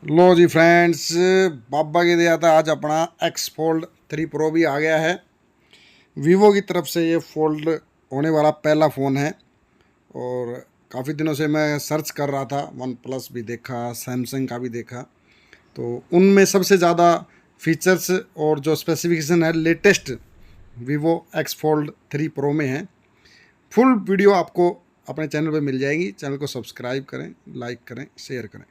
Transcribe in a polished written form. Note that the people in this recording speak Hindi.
लो जी फ्रेंड्स, बाबा की दया था आज अपना एक्स फोल्ड 3 प्रो भी आ गया है। वीवो की तरफ से ये फोल्ड होने वाला पहला फ़ोन है और काफ़ी दिनों से मैं सर्च कर रहा था। वन प्लस भी देखा, सैमसंग का भी देखा, तो उनमें सबसे ज़्यादा फीचर्स और जो स्पेसिफिकेशन है latest Vivo x fold 3 pro में है। फुल वीडियो आपको अपने चैनल पे मिल जाएगी। चैनल को सब्सक्राइब करें, लाइक करें, शेयर करें।